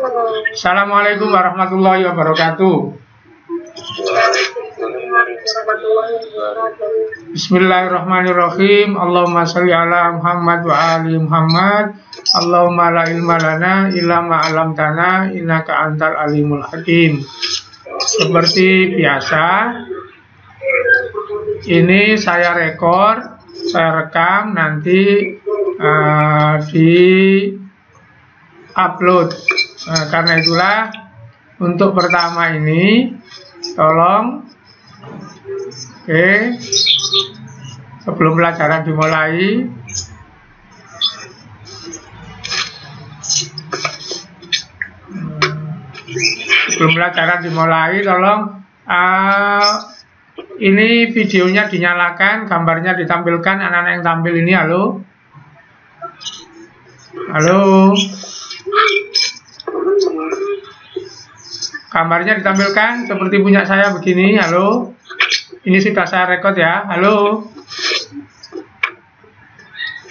Assalamualaikum warahmatullahi wabarakatuh. Bismillahirrahmanirrahim. Allahumma sholli ala Muhammad wa ali Muhammad. Allahumma la ilma lana illa ma 'allamtana innaka antal alimul hakim. Seperti biasa, ini saya rekam nanti di upload. Karena itulah untuk pertama ini tolong sebelum pelajaran dimulai tolong ini videonya dinyalakan, gambarnya ditampilkan. Anak-anak yang tampil ini, halo, gambarnya ditampilkan seperti punya saya begini. Halo, ini sudah saya rekod ya. Halo,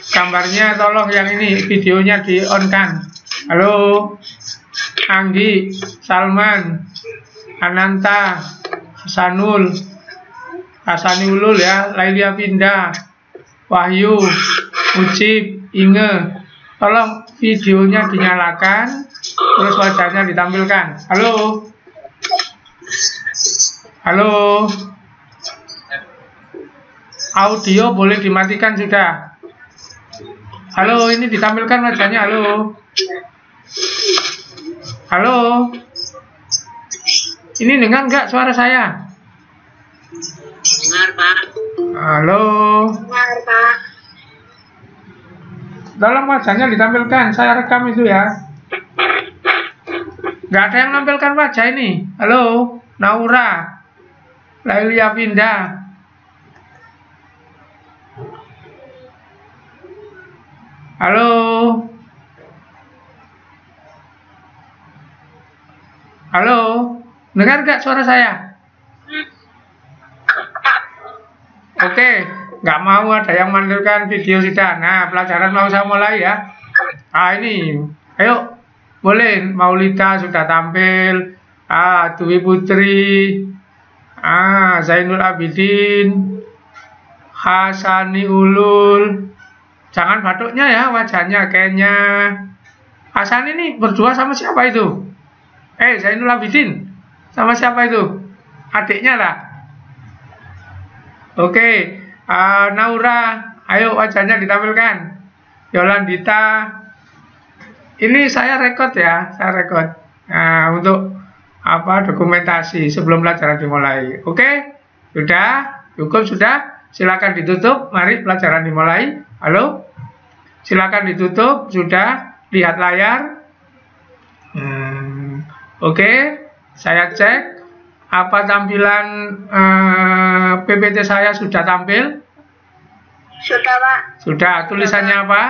gambarnya tolong yang ini, videonya di on kan. Halo, Anggi, Salman, Ananta, Hasanul, Hasaniulul ya, Lailia Pindah, Wahyu, Ucip, Inge, tolong videonya dinyalakan, terus wajahnya ditampilkan. Halo, audio boleh dimatikan sudah. Halo, ini ditampilkan wajahnya. Halo, ini dengar nggak suara saya? Dengar, Pak. Halo. Dengar, Pak. Dalam wajahnya ditampilkan, saya rekam itu ya. Nggak ada yang menampilkan wajah ini. Halo, Naura, Lailia Pindah. Halo, dengar nggak suara saya? Oke, nggak mau ada yang menampilkan video sudah. Nah, pelajaran mau saya mulai ya. Ini, ayo, boleh. Maulida sudah tampil. Dwi Putri, Zainul Abidin, Hasani Ulul. Jangan batuknya ya, wajahnya kayaknya. Hasan ini berdua sama siapa itu? Zainul Abidin sama siapa itu? Adiknya lah. Oke, Naura, ayo wajahnya ditampilkan. Yolandita, ini saya rekod ya, Nah, untuk dokumentasi sebelum pelajaran dimulai. Oke, sudah, cukup sudah. Silakan ditutup. Mari pelajaran dimulai. Halo, silakan ditutup. Sudah, lihat layar. Oke, saya cek apa tampilan PPT saya sudah tampil? Sudah, Pak. Sudah, tulisannya apa?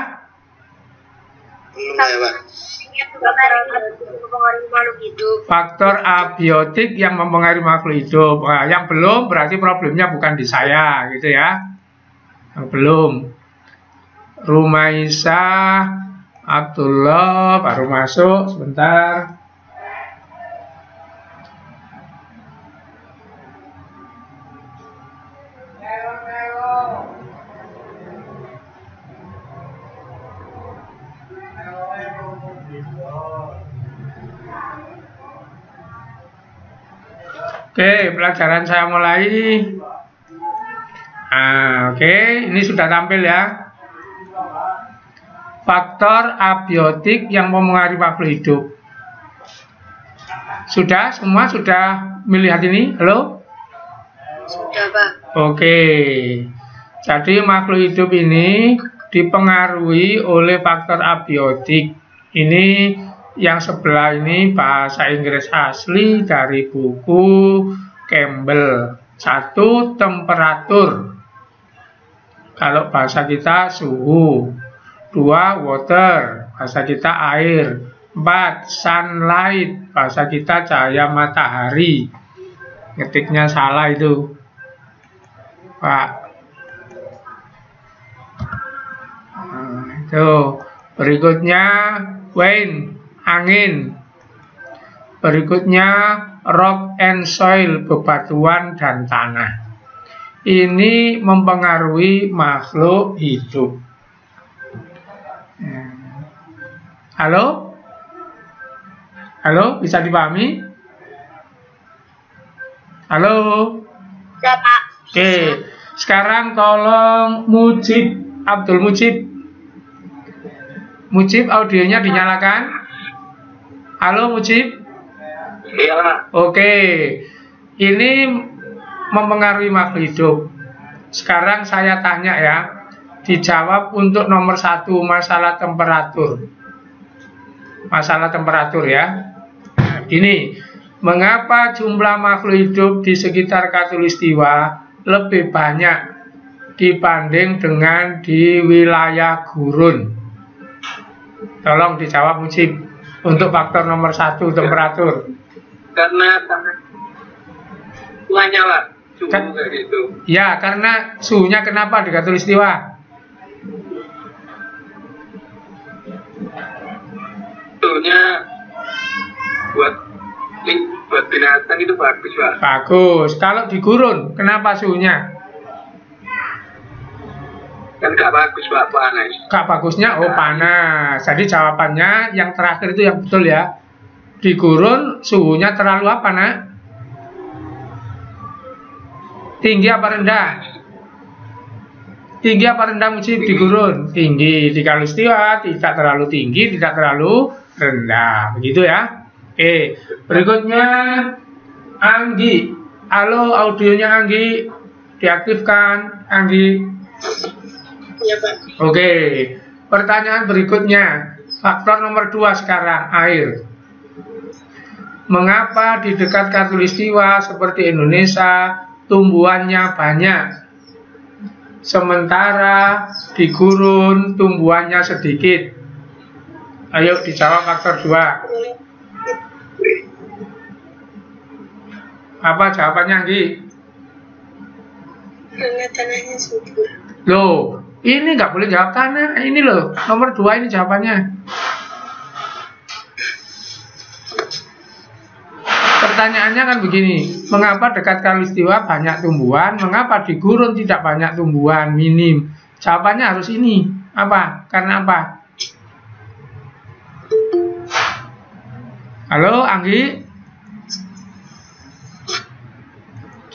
Belum ya, Pak. Faktor abiotik yang mempengaruhi makhluk hidup. Yang belum berarti problemnya bukan di saya, gitu ya. Yang belum. Rumaisa, Abdullah baru masuk, sebentar. Oke, pelajaran saya mulai. Oke, ini sudah tampil ya. Faktor abiotik yang mempengaruhi makhluk hidup. Sudah, semua sudah melihat ini? Halo? Sudah, Pak. Oke. Jadi makhluk hidup ini dipengaruhi oleh faktor abiotik. Ini yang sebelah ini bahasa Inggris asli dari buku Campbell. 1, temperatur. Kalau bahasa kita suhu. 2, water. Bahasa kita air. 4, sunlight. Bahasa kita cahaya matahari. Ngetiknya salah itu, Pak. Itu berikutnya wind, angin. Berikutnya rock and soil, bebatuan dan tanah. Ini mempengaruhi makhluk hidup. Halo? Halo, bisa dipahami? Halo? Ya, Pak. Oke, sekarang tolong Mujib, Abdul Mujib. Mujib, audionya dinyalakan. Halo Mujib. Iya. Oke, ini mempengaruhi makhluk hidup. Sekarang saya tanya ya, dijawab untuk nomor 1, masalah temperatur. Masalah temperatur ya. Nah, gini, mengapa jumlah makhluk hidup di sekitar Khatulistiwa lebih banyak dibanding dengan di wilayah gurun? Tolong dijawab Mujib untuk faktor nomor 1, temperatur. Karena suhunya, Pak. Suhu kayak gitu. Ya, karena suhunya kenapa di Khatulistiwa? Suhunya buat binatang itu bagus, Pak. Bagus. Kalau di gurun, kenapa suhunya? Kan gak bagus, Pak, panas. Gak bagusnya, oh panas. Jadi jawabannya yang terakhir itu yang betul ya. Di gurun suhunya terlalu apa, Nak? Tinggi apa rendah? Tinggi apa rendah Mujib di gurun? Tinggi. Di Khatulistiwa tidak terlalu tinggi, tidak terlalu rendah. Begitu ya. Oke, berikutnya Anggi. Halo, audionya Anggi diaktifkan, Anggi. Iya, Pak. Oke, pertanyaan berikutnya. Faktor nomor 2 sekarang, air. Mengapa di dekat Khatulistiwa seperti Indonesia tumbuhannya banyak, sementara di gurun tumbuhannya sedikit? Ayo dijawab faktor 2. Apa jawabannya, Anggi? Karena tanahnya subur. Loh, ini nggak boleh jawab tanah. Ini loh, nomor 2 ini jawabannya. Pertanyaannya kan begini, mengapa dekat Khatulistiwa banyak tumbuhan, mengapa di gurun tidak banyak tumbuhan, minim? Jawabannya harus ini. Apa? Karena apa? Halo, Anggi?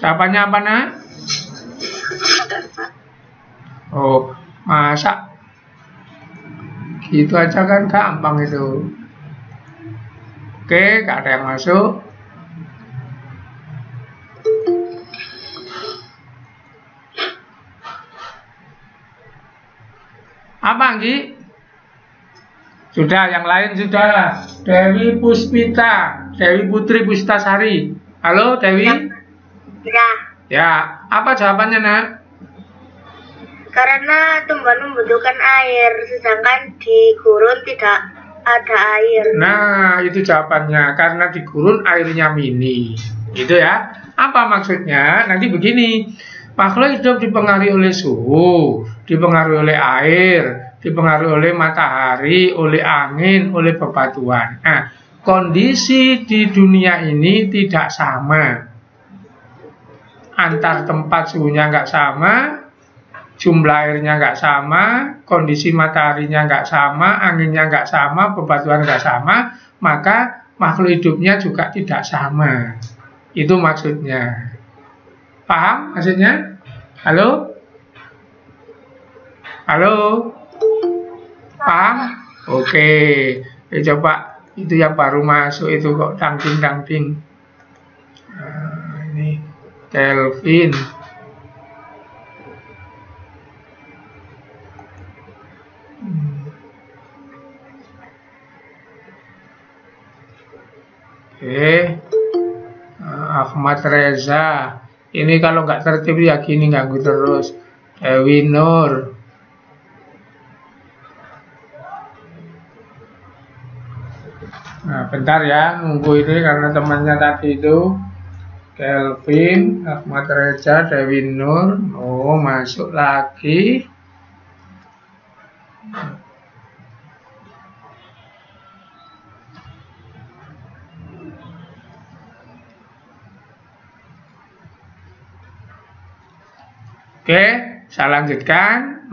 Jawabannya apa, Nak? Oh, masa gitu aja kan gampang itu. Oke, gak ada yang masuk. Apa, Anggi? Sudah, yang lain sudah. Dewi Puspita, Dewi Putri Pustasari. Halo, Dewi? Ya. Ya, apa jawabannya, Nak? Karena tumbuhan membutuhkan air, sedangkan di gurun tidak ada air. Nah, itu jawabannya. Karena di gurun airnya mini. Gitu ya. Apa maksudnya? Nanti begini. Makhluk hidup dipengaruhi oleh suhu, dipengaruhi oleh air, dipengaruhi oleh matahari, oleh angin, oleh bebatuan. Nah, kondisi di dunia ini tidak sama. Antar tempat suhunya nggak sama, jumlah airnya nggak sama, kondisi mataharinya nggak sama, anginnya nggak sama, bebatuan nggak sama, maka makhluk hidupnya juga tidak sama. Itu maksudnya. Paham maksudnya? Halo? Halo? Paham? Oke. Coba itu yang baru masuk itu kok dangding-dangding. Nah, ini Kelvin. Oke. Ahmad Reza. Ini kalau nggak tertib ya gini ganggu terus. Dewi Nur. Nah, bentar ya, nunggu ini karena temannya tadi itu Kelvin, Ahmad Reza, Dewi Nur. Oh, masuk lagi. Oke, saya lanjutkan.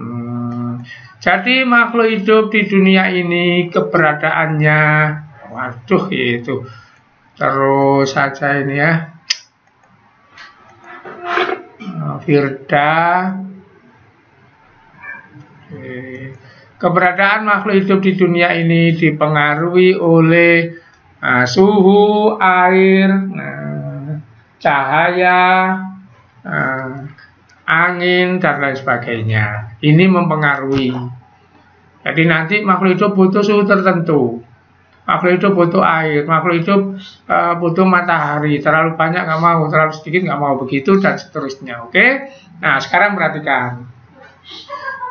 Jadi makhluk hidup di dunia ini keberadaannya, waduh itu terus saja ini ya. Firda. Keberadaan makhluk hidup di dunia ini dipengaruhi oleh suhu, air, cahaya, angin, dan lain sebagainya. Ini mempengaruhi. Jadi nanti makhluk hidup butuh suhu tertentu. Makhluk hidup butuh air, makhluk hidup butuh matahari. Terlalu banyak nggak mau, terlalu sedikit nggak mau, begitu dan seterusnya. Oke? Nah, sekarang perhatikan.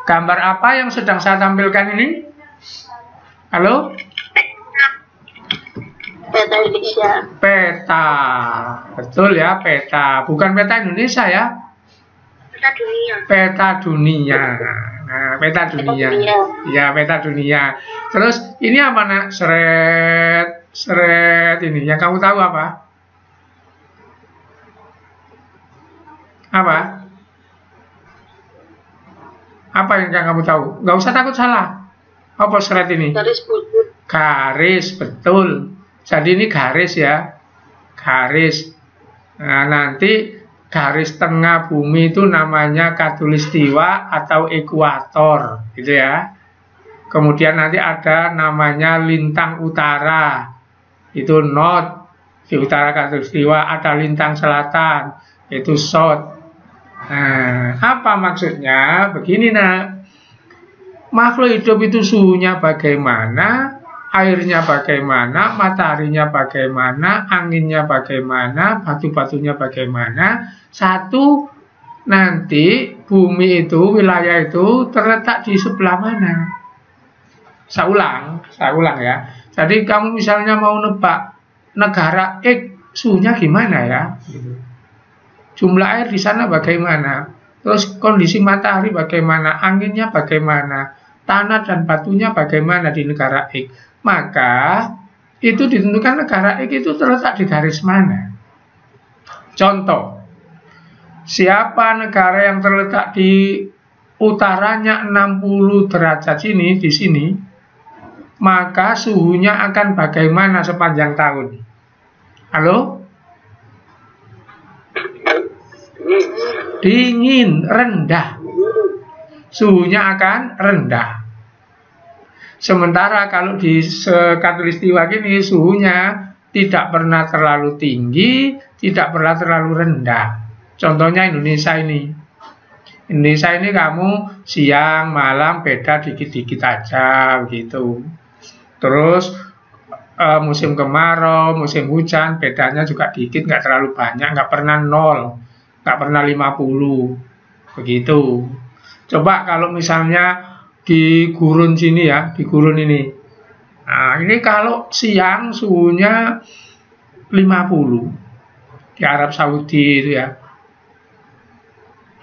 Gambar apa yang sedang saya tampilkan ini? Halo? Peta Indonesia. Peta. Betul ya, peta. Bukan peta Indonesia ya. Peta dunia. Peta dunia. Nah, peta dunia. Ya, peta dunia. Terus ini apa nak? Seret ini. Yang kamu tahu apa? Apa? Apa yang kamu tahu? Nggak usah takut salah. Apa seret ini? Garis putih. Garis, betul. Jadi ini garis ya. Garis. Nah, nanti garis tengah bumi itu namanya khatulistiwa atau ekuator, gitu ya. Kemudian nanti ada namanya lintang utara, itu north, di utara khatulistiwa. Ada lintang selatan, itu south. Nah, apa maksudnya? Begini nak, makhluk hidup itu suhunya bagaimana, airnya bagaimana, mataharinya bagaimana, anginnya bagaimana, batu-batunya bagaimana. Satu, nanti bumi itu, wilayah itu terletak di sebelah mana. Saya ulang ya. Jadi kamu misalnya mau nebak negara X, suhunya gimana ya? Jumlah air di sana bagaimana? Terus kondisi matahari bagaimana? Anginnya bagaimana? Tanah dan batunya bagaimana di negara X? Maka itu ditentukan negara X itu terletak di garis mana. Contoh, siapa negara yang terletak di utaranya 60 derajat sini, di sini, maka suhunya akan bagaimana sepanjang tahun? Halo? Dingin, rendah. Suhunya akan rendah. Sementara kalau di khatulistiwa gini, suhunya tidak pernah terlalu tinggi, tidak pernah terlalu rendah. Contohnya Indonesia ini. Indonesia ini kamu siang, malam beda dikit-dikit aja begitu. Terus musim kemarau, musim hujan bedanya juga dikit, nggak terlalu banyak, nggak pernah 0. Nggak pernah 50, begitu. Coba kalau misalnya di gurun sini ya, di gurun ini. Nah, ini kalau siang suhunya 50 di Arab Saudi itu ya.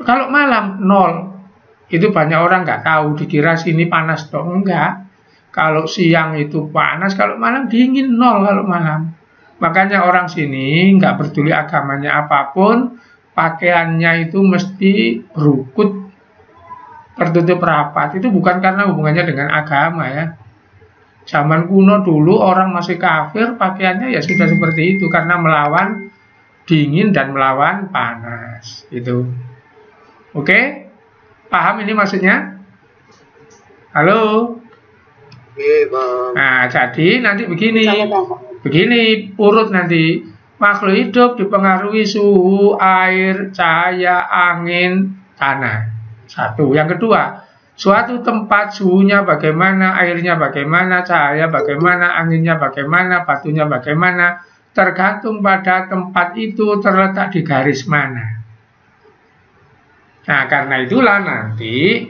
Kalau malam 0, itu banyak orang nggak tahu, dikira sini panas dong, enggak. Kalau siang itu panas, kalau malam dingin 0 kalau malam. Makanya orang sini nggak peduli agamanya apapun, pakaiannya itu mesti berukut, tertutup rapat. Itu bukan karena hubungannya dengan agama ya. Zaman kuno dulu orang masih kafir, pakaiannya ya sudah seperti itu karena melawan dingin dan melawan panas. Itu. Oke? Paham ini maksudnya? Halo? Nah, jadi nanti begini. Begini urut nanti. Makhluk hidup dipengaruhi suhu, air, cahaya, angin, tanah. Satu. Yang kedua, suatu tempat suhunya bagaimana, airnya bagaimana, cahaya bagaimana, anginnya bagaimana, batunya bagaimana, tergantung pada tempat itu terletak di garis mana. Nah, karena itulah nanti,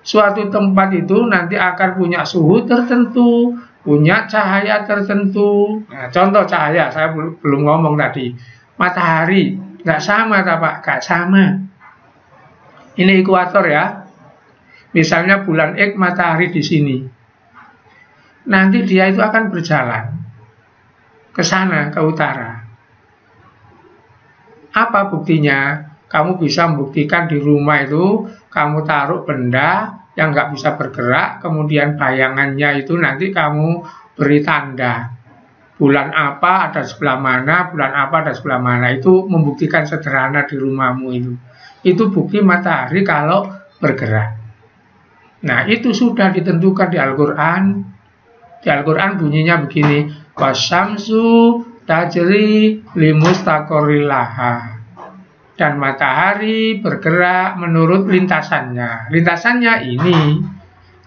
suatu tempat itu nanti akan punya suhu tertentu, punya cahaya tertentu. Nah, contoh cahaya, saya belum ngomong tadi. Matahari, nggak sama Pak, nggak sama. Ini ekuator ya. Misalnya bulan X, matahari di sini. Nanti dia itu akan berjalan ke sana, ke utara. Apa buktinya? Kamu bisa membuktikan di rumah itu kamu taruh benda yang nggak bisa bergerak, kemudian bayangannya itu nanti kamu beri tanda. Bulan apa ada sebelah mana, bulan apa ada sebelah mana. Itu membuktikan sederhana di rumahmu itu. Itu bukti matahari kalau bergerak. Nah, itu sudah ditentukan di Al-Quran. Di Al-Quran bunyinya begini, wasyamsu tajri limustaqorril laha. Dan matahari bergerak menurut lintasannya. Lintasannya ini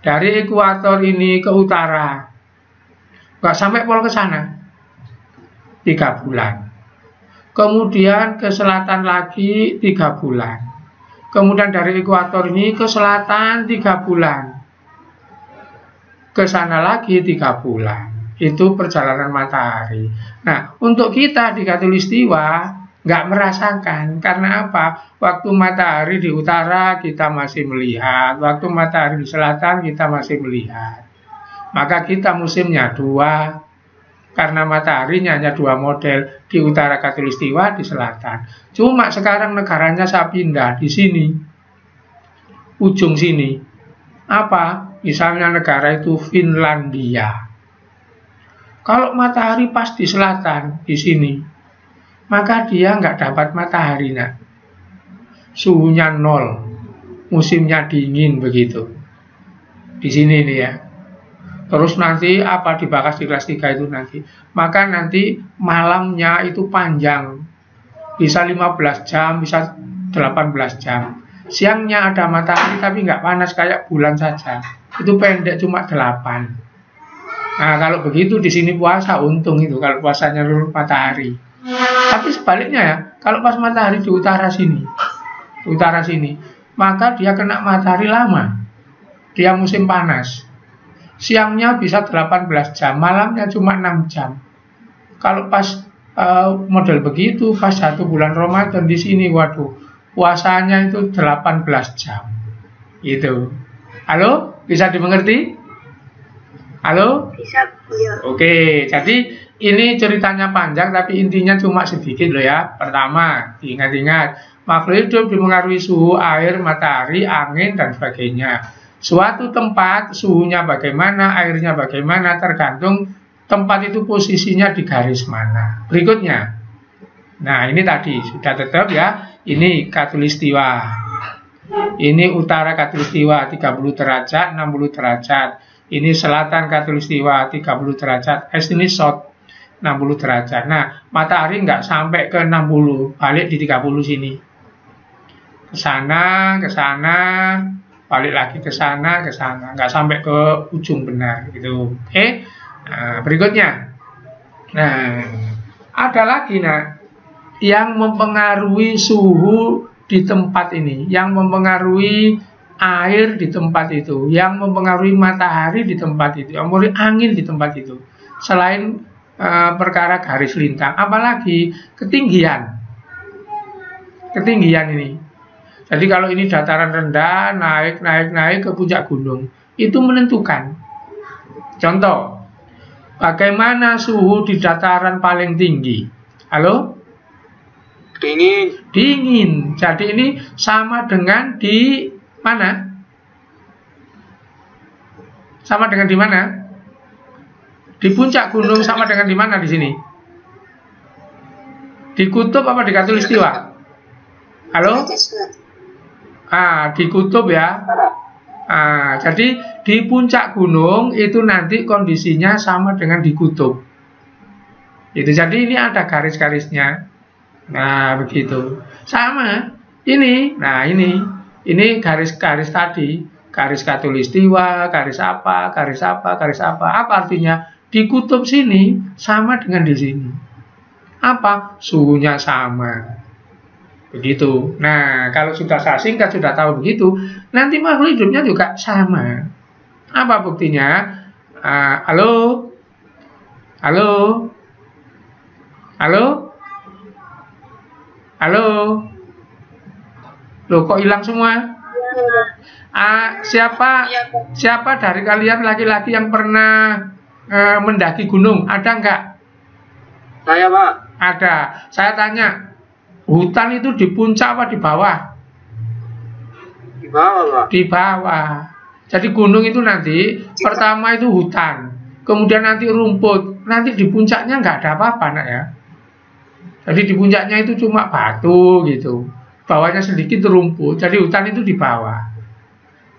dari ekuator ini ke utara, nggak sampai pol ke sana, 3 bulan. Kemudian ke selatan lagi 3 bulan. Kemudian dari ekuator ini ke selatan 3 bulan. Ke sana lagi 3 bulan. Itu perjalanan matahari. Nah, untuk kita di Khatulistiwa nggak merasakan. Karena apa? Waktu matahari di utara kita masih melihat. Waktu matahari di selatan kita masih melihat. Maka kita musimnya 2. Karena mataharinya hanya 2 model. Di utara Khatulistiwa, di selatan. Cuma sekarang negaranya saya pindah di sini. Ujung sini. Apa? Misalnya negara itu Finlandia. Kalau matahari pas di selatan, di sini, maka dia nggak dapat matahari, nak. Suhunya 0, musimnya dingin begitu. Di sini nih ya. Terus nanti apa dibahas di kelas 3 itu nanti. Maka nanti malamnya itu panjang. Bisa 15 jam, bisa 18 jam. Siangnya ada matahari tapi nggak panas kayak bulan saja. Itu pendek cuma 8. Nah, kalau begitu di sini puasa untung itu kalau puasanya nurut matahari. Tapi sebaliknya ya, kalau pas matahari di utara sini, maka dia kena matahari lama. Dia musim panas. Siangnya bisa 18 jam, malamnya cuma 6 jam. Kalau pas model begitu, pas 1 bulan Ramadan di sini, waduh, puasanya itu 18 jam. Gitu. Halo, bisa dimengerti? Halo? Bisa, ya. Oke, jadi ini ceritanya panjang tapi intinya cuma sedikit loh ya. Pertama, ingat-ingat, makhluk hidup dipengaruhi suhu air, matahari, angin, dan sebagainya. Suatu tempat suhunya bagaimana, airnya bagaimana, tergantung tempat itu posisinya di garis mana. Berikutnya, nah ini tadi sudah tetap ya, ini Khatulistiwa. Ini utara Khatulistiwa 30 derajat, 60 derajat. Ini selatan Khatulistiwa 30 derajat, ini south 60 derajat. Nah, matahari nggak sampai ke 60, balik di 30 sini. Ke sana, balik lagi ke sana, nggak sampai ke ujung benar gitu. Oke. Nah, berikutnya. Nah, ada lagi yang mempengaruhi suhu di tempat ini, yang mempengaruhi air di tempat itu, yang mempengaruhi matahari di tempat itu, yang mempengaruhi angin di tempat itu. Selain perkara garis lintang, apalagi ketinggian ini. Jadi kalau ini dataran rendah, naik ke puncak gunung, itu menentukan. Contoh, bagaimana suhu di dataran paling tinggi? Halo? Dingin. Jadi ini sama dengan di mana? Sama dengan di mana? Di puncak gunung sama dengan di mana di sini? Di kutub apa di Khatulistiwa? Halo? Di kutub ya. Jadi di puncak gunung itu nanti kondisinya sama dengan di kutub. Itu jadi ini ada garis-garisnya. Nah, begitu. Sama. Ini. Nah, ini garis-garis tadi. Garis Khatulistiwa, garis apa. Apa artinya? Di kutub sini sama dengan di sini. Apa? Suhunya sama. Begitu. Nah, kalau sudah saya singkat, sudah tahu begitu, nanti makhluk hidupnya juga sama. Apa buktinya? Halo? Loh, kok hilang semua? Siapa dari kalian laki-laki yang pernah mendaki gunung? Ada enggak? Saya, Pak. Ada. Saya tanya, Hutan itu di puncak apa di bawah? Di bawah, Pak. Di bawah. Jadi gunung itu nanti pertama itu hutan, kemudian nanti rumput, nanti di puncaknya nggak ada apa-apa, nak ya. Jadi di puncaknya itu cuma batu gitu, bawahnya sedikit rumput. Jadi hutan itu di bawah.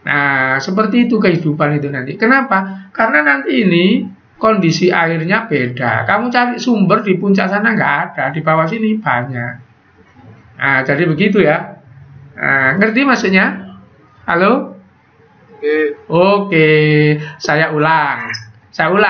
Nah, seperti itu kehidupan itu nanti. Kenapa? Karena nanti ini kondisi airnya beda. Kamu cari sumber di puncak sana nggak ada, di bawah sini banyak. Nah, jadi begitu ya. Nah, ngerti maksudnya? Halo? Oke, saya ulang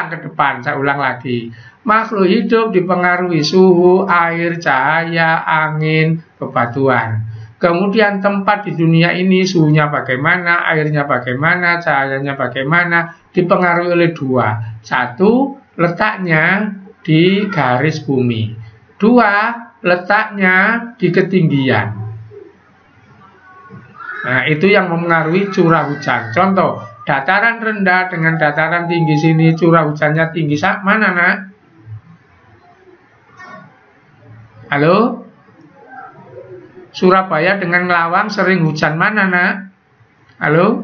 ke depan, saya ulang lagi. Makhluk hidup dipengaruhi suhu, air, cahaya, angin, bebatuan. Kemudian tempat di dunia ini suhunya bagaimana, airnya bagaimana, cahayanya bagaimana, dipengaruhi oleh dua. Satu, letaknya di garis bumi. Dua, letaknya di ketinggian. Nah, itu yang mempengaruhi curah hujan. Contoh, dataran rendah dengan dataran tinggi sini, curah hujannya tinggi mana, nak? Halo? Surabaya dengan Lawang sering hujan mana, nak? Halo?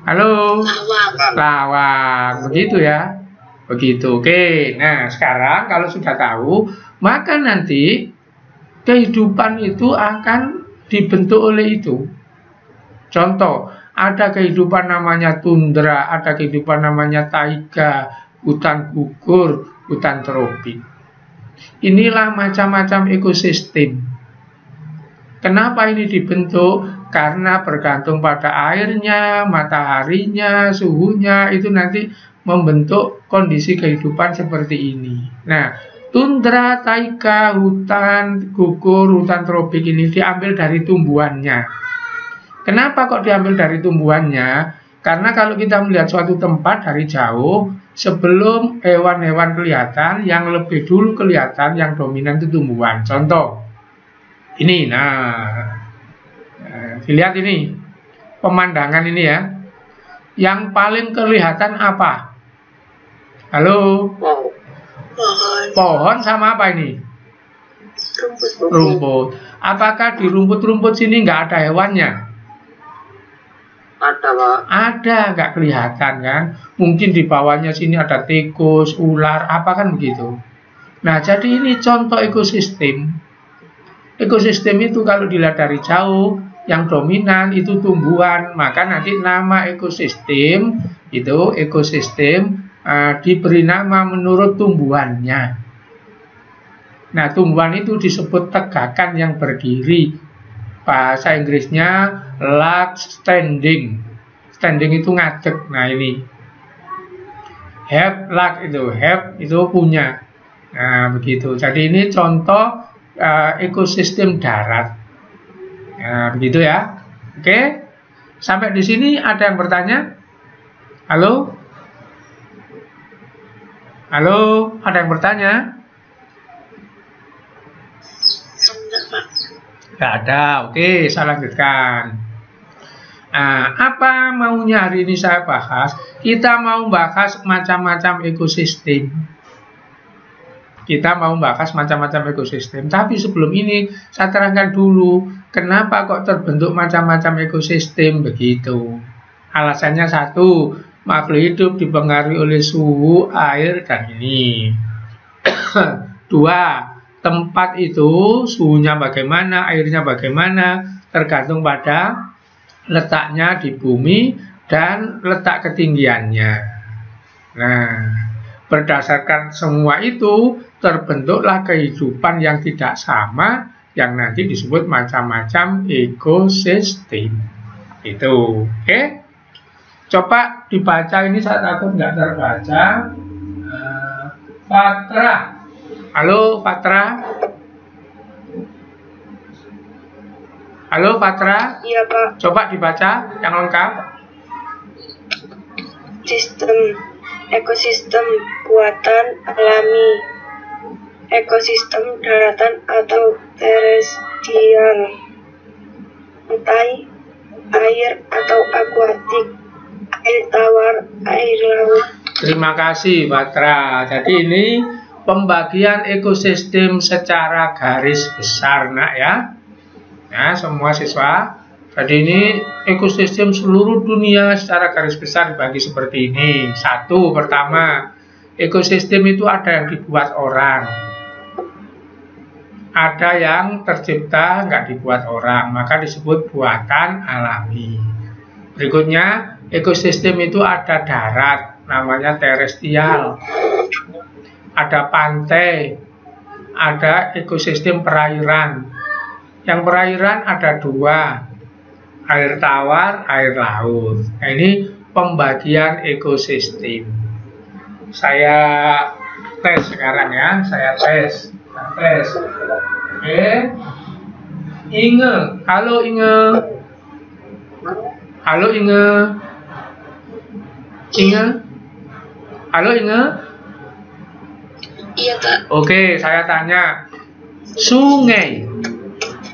Halo? Lawang. Begitu ya? Begitu. Oke. Nah, sekarang kalau sudah tahu, maka nanti kehidupan itu akan dibentuk oleh itu. Contoh, ada kehidupan namanya tundra, ada kehidupan namanya taiga, hutan gugur, hutan tropik. Inilah macam-macam ekosistem. Kenapa ini dibentuk? Karena bergantung pada airnya, mataharinya, suhunya, itu nanti membentuk kondisi kehidupan seperti ini. Nah, tundra, taiga, hutan gugur, hutan tropik ini diambil dari tumbuhannya. Kenapa kok diambil dari tumbuhannya? Karena kalau kita melihat suatu tempat dari jauh, sebelum hewan-hewan kelihatan, yang lebih dulu kelihatan, yang dominan itu tumbuhan. Contoh, ini, dilihat ini, pemandangan ini ya. Yang paling kelihatan apa? Halo? Pohon sama apa ini? Rumput. Apakah di rumput-rumput sini nggak ada hewannya? Ada, Pak. Ada, nggak kelihatan kan? Mungkin di bawahnya sini ada tikus, ular, apa kan begitu. Nah, jadi ini contoh ekosistem. Ekosistem itu kalau dilihat dari jauh, yang dominan itu tumbuhan, maka nanti nama ekosistem itu diberi nama menurut tumbuhannya. Nah, tumbuhan itu disebut tegakan yang berdiri. Bahasa Inggrisnya log standing. Standing itu ngadeg. Nah, ini have log itu punya. Nah, begitu. Jadi ini contoh ekosistem darat. Nah, begitu ya. Oke. Sampai di sini ada yang bertanya? Halo? Halo, ada yang bertanya? Tidak ada. Oke, saya lanjutkan. Nah, apa maunya hari ini saya bahas? Kita mau bahas macam-macam ekosistem. Kita mau bahas macam-macam ekosistem. Tapi sebelum ini, saya terangkan dulu, kenapa kok terbentuk macam-macam ekosistem begitu. Alasannya satu, makhluk hidup dipengaruhi oleh suhu, air, dan ini. Dua, tempat itu suhunya bagaimana, airnya bagaimana, tergantung pada letaknya di bumi dan letak ketinggiannya. Nah, berdasarkan semua itu terbentuklah kehidupan yang tidak sama, yang nanti disebut macam-macam ekosistem. Itu, oke? Coba dibaca ini, saya takut nggak terbaca. Patra. Halo Patra. Halo Patra. Iya, Pak. Coba dibaca yang lengkap. Ekosistem buatan alami, ekosistem daratan atau terestrial, lantai, air atau akuatik, air tawar, air laut. Terima kasih Patra. Jadi ini pembagian ekosistem secara garis besar, nak ya. Nah, semua siswa. Jadi ini ekosistem seluruh dunia secara garis besar dibagi seperti ini. Satu, pertama, ekosistem itu ada yang dibuat orang, ada yang tercipta nggak dibuat orang, maka disebut buatan alami. Berikutnya, ekosistem itu ada darat, namanya terestrial, ada pantai, ada ekosistem perairan. Yang perairan ada dua, air tawar, air laut. Nah, ini pembagian ekosistem. Saya tes sekarang ya, saya tes. Oke. Inge, halo Inge. Halo Inge. Inge. Halo Inge. Iya, Pak. Oke, saya tanya. Sungai,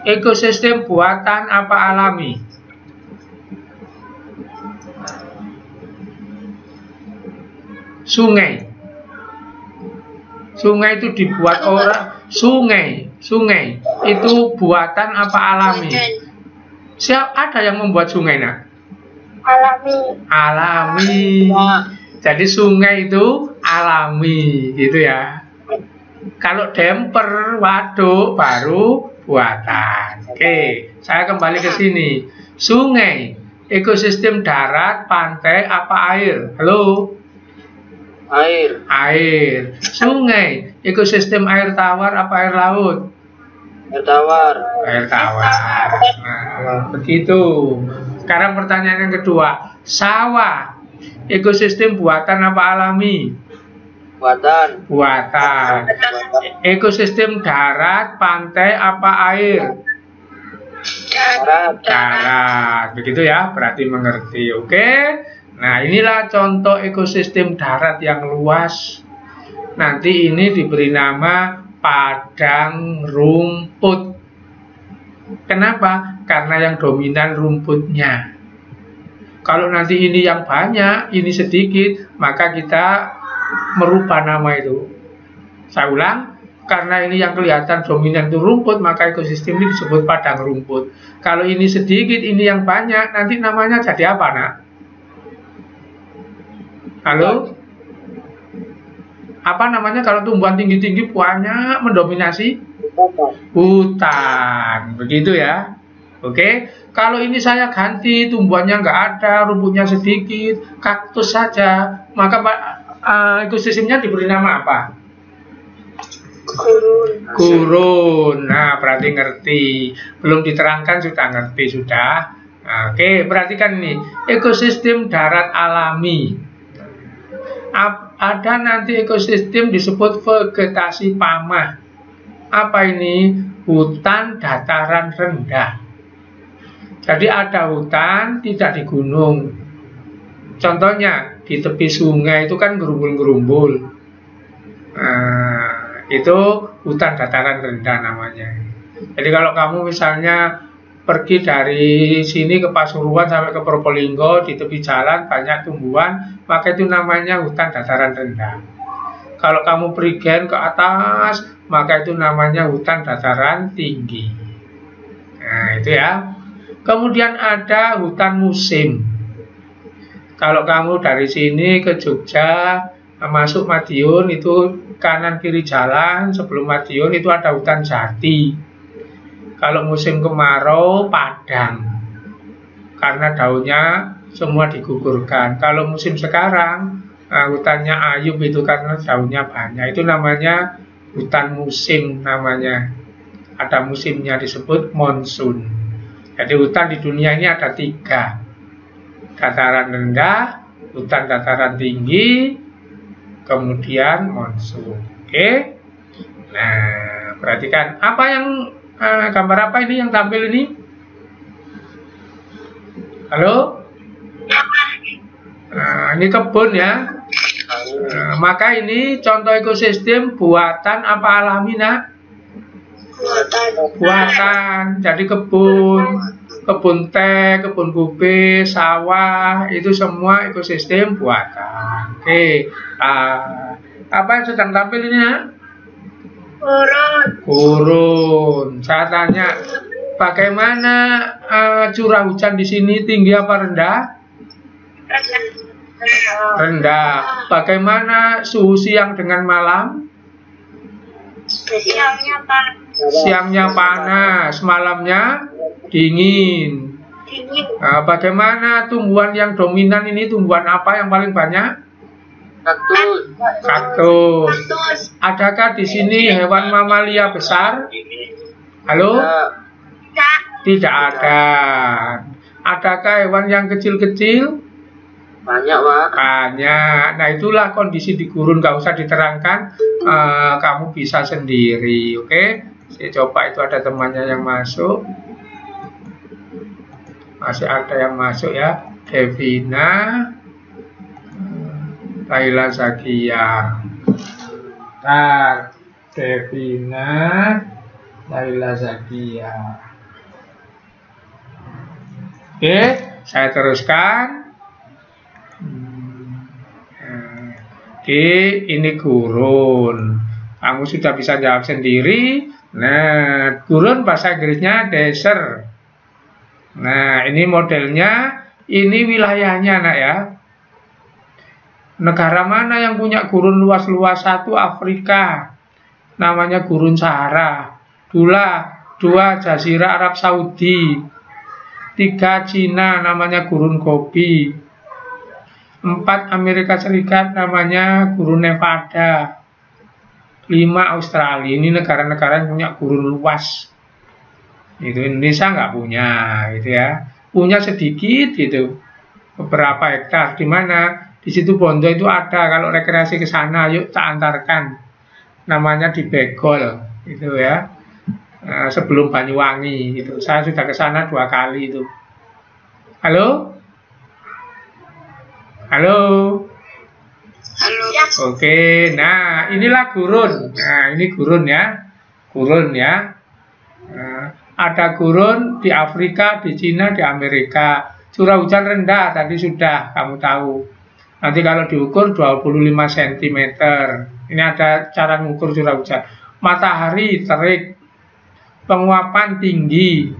ekosistem buatan apa alami? Sungai. Sungai itu dibuat orang. Sungai itu buatan apa alami? Ada yang membuat sungai, nak? Alami. Jadi sungai itu alami, gitu ya. Kalau demper, waduk baru buatan. Oke, saya kembali ke sini. Sungai, ekosistem darat, pantai, apa air? Halo? Air. Sungai, ekosistem air tawar, apa air laut? Air tawar. Nah, begitu. Sekarang pertanyaan yang kedua. Sawah, ekosistem buatan apa alami? Buatan. Ekosistem darat, pantai, apa air? Darat. Begitu ya, berarti mengerti. Oke. Nah, inilah contoh ekosistem darat yang luas. Nanti ini diberi nama padang rumput. Kenapa? Karena yang dominan rumputnya. Kalau nanti ini yang banyak, ini sedikit, maka kita merubah nama itu. Saya ulang, karena ini yang kelihatan dominan itu rumput, maka ekosistem ini disebut padang rumput. Kalau ini sedikit, ini yang banyak, nanti namanya jadi apa, nak? Halo? Apa namanya kalau tumbuhan tinggi-tinggi banyak mendominasi? Hutan. Begitu ya. Oke. Kalau ini saya ganti, tumbuhannya nggak ada, rumputnya sedikit, kaktus saja, maka ekosistemnya diberi nama apa? Gurun. Nah, berarti ngerti. Belum diterangkan sudah ngerti sudah. Oke, perhatikan ini. Ekosistem darat alami. Ada nanti ekosistem disebut vegetasi pamah. Apa ini? Hutan dataran rendah. Jadi ada hutan tidak di gunung. Contohnya di tepi sungai itu kan gerumbul-gerumbul. Nah, itu hutan dataran rendah namanya. Jadi kalau kamu misalnya pergi dari sini ke Pasuruan sampai ke Probolinggo, di tepi jalan banyak tumbuhan, maka itu namanya hutan dataran rendah. Kalau kamu perigen ke atas, maka itu namanya hutan dataran tinggi. Nah, itu ya. Kemudian ada hutan musim. Kalau kamu dari sini ke Jogja, masuk Madiun, itu kanan kiri jalan, sebelum Madiun itu ada hutan jati. Kalau musim kemarau, padang, karena daunnya semua digugurkan. Kalau musim sekarang, hutannya ayub itu karena daunnya banyak. Itu namanya hutan musim namanya. Ada musimnya disebut monsun. Jadi hutan di dunia ini ada 3. Dataran rendah, hutan dataran tinggi, kemudian monsun. Oke. Nah, perhatikan apa yang gambar apa ini yang tampil ini? Halo? Ini kebun ya. Maka ini contoh ekosistem buatan apa alami, nak? Buatan. Jadi kebun teh, kebun kopi, sawah, itu semua ekosistem buatan. Oke. Apa yang sedang tampil ini, nak? Gurun. Saya tanya, bagaimana curah hujan di sini, tinggi apa rendah? Rendah. Bagaimana suhu siang dengan malam? Siangnya panas, malamnya dingin. Nah, bagaimana tumbuhan yang dominan ini, tumbuhan apa yang paling banyak? Kaktus. Adakah di sini hewan mamalia besar? Halo? Tidak ada. Adakah hewan yang kecil-kecil? Banyak, Pak. Banyak. Nah, itulah kondisi di gurun, nggak usah diterangkan, kamu bisa sendiri. Oke? Saya coba, itu ada temannya yang masuk. Masih ada yang masuk ya. Devina, Laila Zakia. Bentar. Devina, Laila Zakia. Oke, saya teruskan. Oke, ini gurun. Kamu sudah bisa jawab sendiri. Nah, gurun bahasa Inggrisnya desert. Nah, ini modelnya, ini wilayahnya, nak ya. Negara mana yang punya gurun luas-luas? Satu, Afrika, namanya gurun Sahara. Dua, Jazirah Arab Saudi. 3, Cina, namanya gurun Gobi. 4, Amerika Serikat, namanya gurun Nevada. 5, Australia. Ini negara-negara yang punya gurun luas. Itu Indonesia nggak punya, gitu ya. Punya sedikit, gitu. Beberapa hektar. Di mana? Di situ Bondo itu ada. Kalau rekreasi ke sana, yuk tak antarkan. Namanya di Begol, gitu ya. Sebelum Banyuwangi, gitu. Saya sudah ke sana 2 kali itu. Halo? Halo? Halo. Oke, nah inilah gurun. Nah, ini gurun ya. Gurun ya. Nah, ada gurun di Afrika, di Cina, di Amerika. Curah hujan rendah, tadi sudah kamu tahu. Nanti kalau diukur 25 cm. Ini ada cara mengukur curah hujan. Matahari terik. Penguapan tinggi.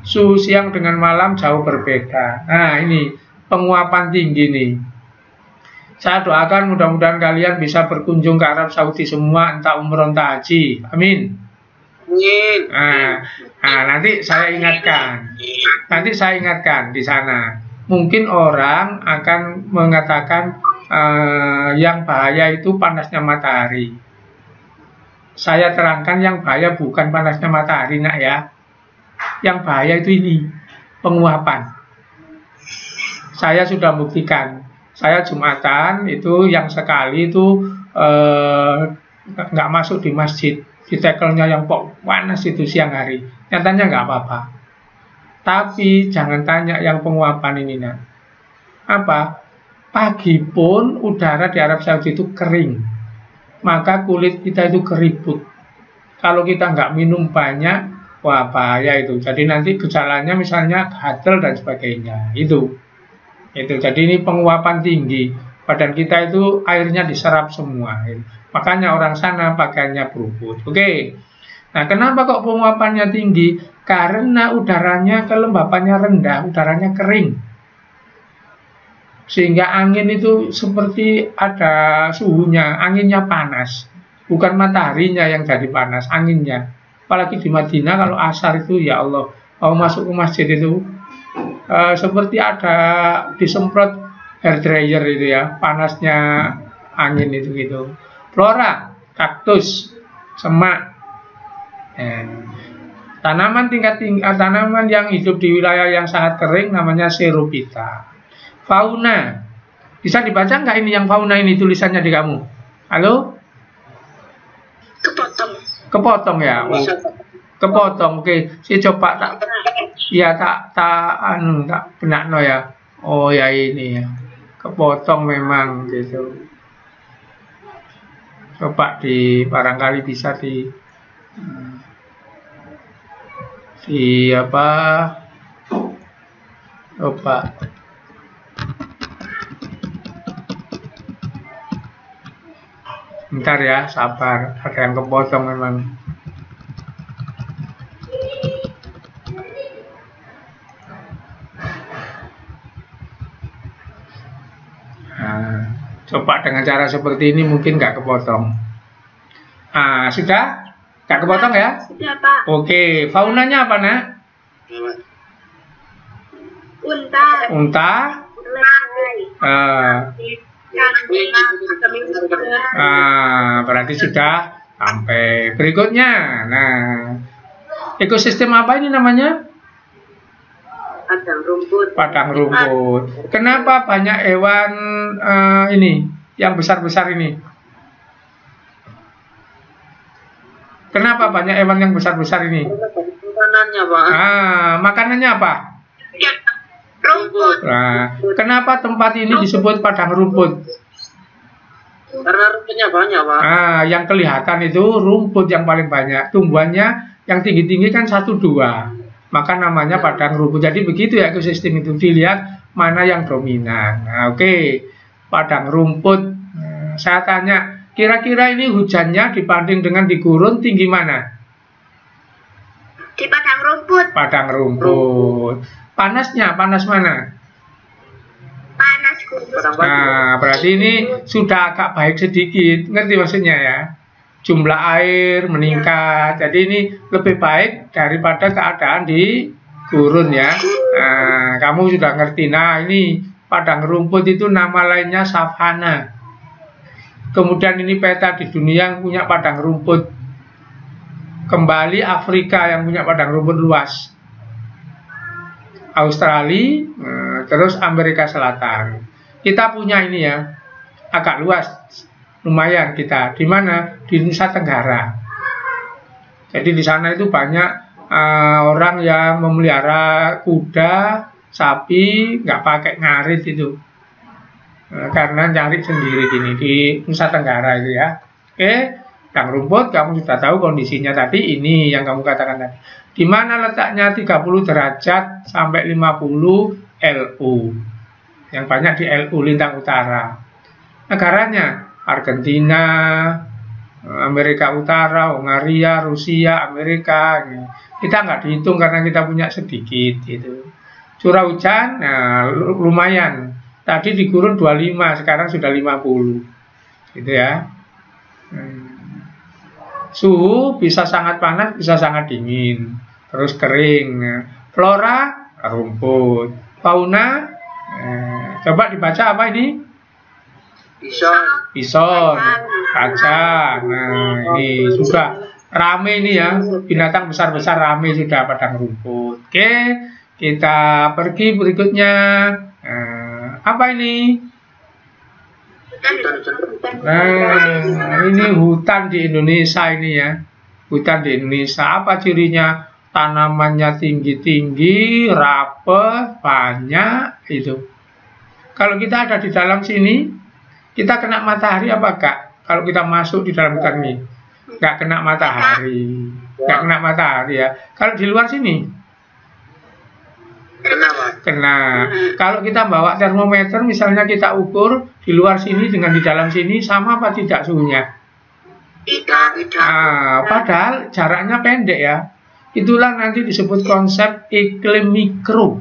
Suhu siang dengan malam jauh berbeda. Nah, ini penguapan tinggi nih. Saya doakan mudah-mudahan kalian bisa berkunjung ke Arab Saudi semua, entah umroh entah haji. Amin. Nah, nanti saya ingatkan. Nanti saya ingatkan di sana. Mungkin orang akan mengatakan yang bahaya itu panasnya matahari. Saya terangkan yang bahaya bukan panasnya matahari, nak ya. Yang bahaya itu ini, penguapan. Saya sudah buktikan. Saya Jumatan itu yang sekali itu nggak masuk di masjid. Di tekelnya yang panas itu siang hari. Nyatanya nggak apa-apa. Tapi jangan tanya yang penguapan ini, nak. Apa? Pagi pun udara di Arab Saudi itu kering. Maka kulit kita itu keriput. Kalau kita nggak minum banyak, wah bahaya itu. Jadi nanti gejalanya misalnya gatal dan sebagainya. Itu. Jadi ini penguapan tinggi. Badan kita itu airnya diserap semua. Makanya orang sana pakaiannya berubut. Oke. Nah, kenapa kok penguapannya tinggi? Karena udaranya kelembapannya rendah, udaranya kering. Sehingga angin itu seperti ada suhunya, anginnya panas. Bukan mataharinya yang jadi panas, anginnya. Apalagi di Madinah kalau asar itu, ya Allah, mau masuk ke masjid itu seperti ada disemprot hair dryer itu ya, panasnya angin itu gitu. Flora, kaktus, semak, tanaman tanaman yang hidup di wilayah yang sangat kering namanya Xerophyta. Fauna, bisa dibaca nggak ini yang fauna ini tulisannya di kamu? Halo? Kepotong ya. Kepotong, oke. Saya coba tak benakno ya. Oh ya ini ya. Kepotong memang gitu. Coba barangkali bisa di apa? Coba. Bentar ya, sabar. Ada yang kepotong memang. Nah, coba dengan cara seperti ini mungkin nggak kepotong. Ah, sudah? Nggak kepotong ya? Sudah, Pak. Oke, faunanya apa, Nak? Unta. Unta? Berarti sudah sampai berikutnya. Nah, ekosistem apa ini namanya? Padang rumput. Padang rumput. Kenapa banyak hewan ini yang besar-besar ini? Kenapa banyak hewan yang besar-besar ini? Makanannya, Pak. Makanannya apa? Rumput. Nah, kenapa tempat ini disebut padang rumput? Karena rumputnya banyak, Pak. Yang kelihatan itu rumput yang paling banyak. Tumbuhannya yang tinggi-tinggi kan 1-2. Maka namanya padang rumput. Jadi begitu ya ekosistem itu, dilihat mana yang dominan. Nah, oke. Padang rumput. Saya tanya, kira-kira ini hujannya dibanding dengan di gurun tinggi mana? Di padang rumput. Padang rumput. Panasnya, panas mana? Panas gunung. Nah, berarti ini sudah agak baik sedikit. Ngerti maksudnya ya? Jumlah air meningkat. Jadi ini lebih baik daripada keadaan di gurun ya. Nah, kamu sudah ngerti. Nah, ini padang rumput itu nama lainnya savana. Kemudian ini peta di dunia yang punya padang rumput. Kembali Afrika yang punya padang rumput luas. Australia, terus Amerika Selatan. Kita punya ini ya, agak luas, lumayan kita. Di mana? Di Nusa Tenggara. Jadi di sana itu banyak orang yang memelihara kuda, sapi, nggak pakai ngarit itu. Karena nyari sendiri gini di Nusa Tenggara itu ya. Oke, padang rumput kamu sudah tahu kondisinya tadi, ini yang kamu katakan tadi. Di mana letaknya 30 derajat sampai 50 LU. Yang banyak di LU, lintang utara. Negaranya Argentina, Amerika Utara, Hongaria, Rusia, Amerika. Kita nggak dihitung karena kita punya sedikit gitu. Curah hujan, nah, lumayan. Tadi di gurun 25, sekarang sudah 50. Gitu ya. Suhu bisa sangat panas, bisa sangat dingin, terus kering. Flora, rumput. Fauna, coba dibaca apa ini? Bison, kacang. Nah, ini sudah rame ini ya, binatang besar-besar rame sudah padang rumput. Oke, kita pergi berikutnya. Apa ini? Nah, ini hutan di Indonesia ini ya. Hutan di Indonesia, apa cirinya? Tanamannya tinggi-tinggi, rapet, banyak itu. Kalau kita ada di dalam sini, kita kena matahari apa enggak? Kalau kita masuk di dalam hutan ini, enggak kena matahari. Enggak kena matahari ya. Kalau di luar sini, kena. Kalau kita bawa termometer, misalnya kita ukur di luar sini dengan di dalam sini, sama apa tidak suhunya? Tidak. Padahal jaraknya pendek ya. Itulah nanti disebut konsep iklim mikro.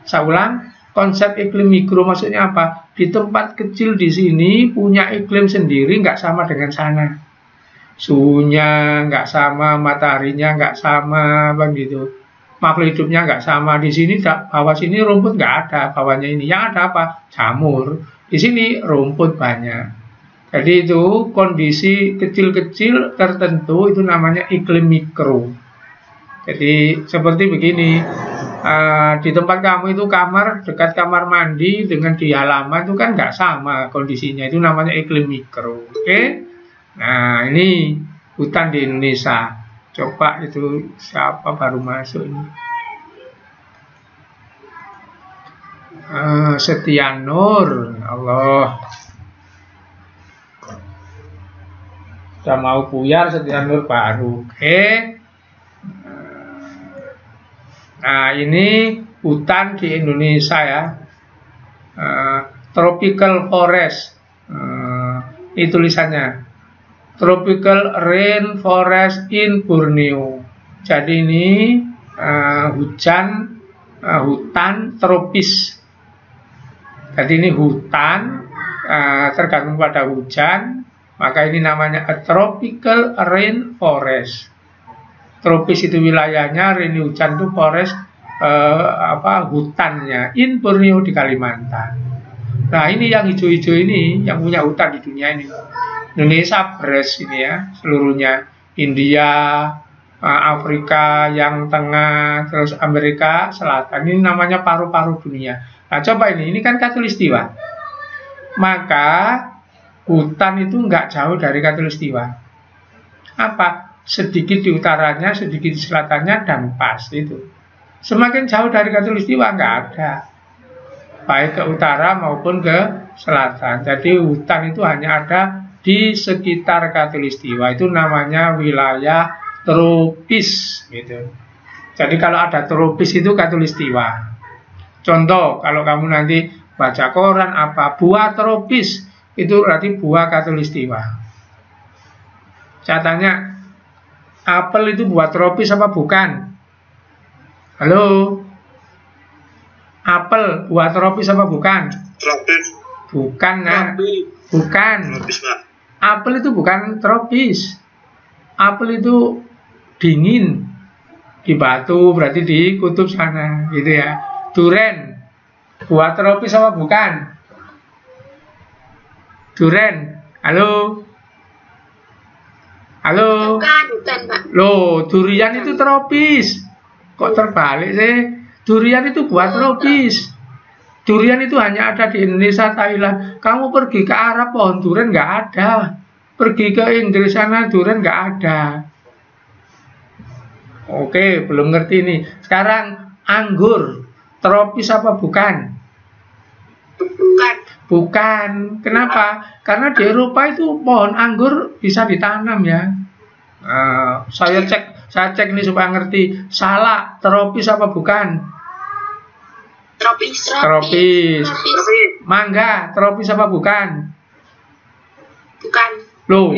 Saya ulang, konsep iklim mikro maksudnya apa? Di tempat kecil di sini punya iklim sendiri, nggak sama dengan sana. Suhunya nggak sama, mataharinya nggak sama, begitu. Makhluk hidupnya nggak sama. Di sini bawah sini rumput nggak ada, bawahnya ini yang ada apa? Jamur. Di sini rumput banyak. Jadi itu kondisi kecil-kecil tertentu itu namanya iklim mikro. Jadi seperti begini, di tempat kamu itu kamar dekat kamar mandi dengan di halaman itu kan nggak sama kondisinya, itu namanya iklim mikro. Oke? Nah ini hutan di Indonesia. Coba itu siapa baru masuk ini? Setia Nur, Allah. Sudah mau buyar Setia Nur baru. Oke. Nah ini hutan di Indonesia ya. Tropical forest. Ini tulisannya. Tropical rainforest in Borneo. Jadi ini hutan tropis. Jadi ini hutan tergantung pada hujan, maka ini namanya a tropical rainforest. Tropis itu wilayahnya, rain hujan itu forest hutannya. In Borneo di Kalimantan. Nah ini yang hijau-hijau ini yang punya hutan di dunia ini. Indonesia beres ini ya, seluruhnya. India, Afrika yang tengah, terus Amerika Selatan. Ini namanya paru-paru dunia. Nah coba ini kan Khatulistiwa. Maka hutan itu nggak jauh dari Khatulistiwa. Apa? Sedikit di utaranya, sedikit di selatannya, dan pas itu. Semakin jauh dari Khatulistiwa nggak ada. Baik ke utara maupun ke selatan. Jadi hutan itu hanya ada di sekitar Khatulistiwa, itu namanya wilayah tropis gitu. Jadi kalau ada tropis itu Khatulistiwa. Contoh, kalau kamu nanti baca koran apa buah tropis, itu berarti buah Khatulistiwa. Catatannya, apel itu buah tropis apa bukan? Halo? Apel buah tropis apa bukan? Tropis. Bukan, nah. Bukan. Tropis, Pak. Apel itu bukan tropis. Apel itu dingin. Di batu, berarti di kutub sana, gitu ya. Duren, buah tropis apa bukan? Duren, halo? Halo? Bukan, Pak. Loh, durian itu tropis. Kok terbalik sih? Durian itu buah tropis. Durian itu hanya ada di Indonesia, Thailand. Kamu pergi ke Arab, pohon durian nggak ada. Pergi ke Inggris sana, durian nggak ada. Oke, belum ngerti nih. Sekarang anggur, tropis apa bukan? Bukan. Bukan. Kenapa? Karena di Eropa itu pohon anggur bisa ditanam ya. Saya cek nih supaya ngerti. Salak, tropis apa bukan? Tropis. Mangga, tropis apa bukan? Bukan. Loh,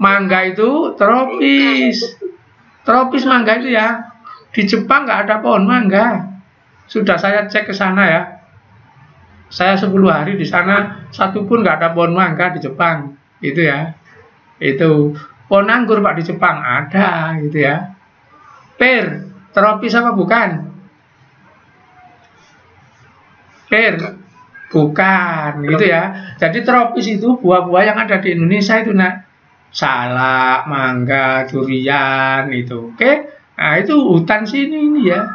mangga itu tropis. Tropis mangga itu ya. Di Jepang nggak ada pohon mangga. Sudah saya cek ke sana ya. Saya 10 hari di sana, satu pun nggak ada pohon mangga di Jepang. Itu ya. Itu pohon anggur Pak di Jepang ada gitu ya. Pir, tropis apa bukan? Pir, bukan gitu ya. Jadi tropis itu buah-buah yang ada di Indonesia itu nak. Salak, mangga, durian itu. Oke. Nah, itu hutan sini ini ya.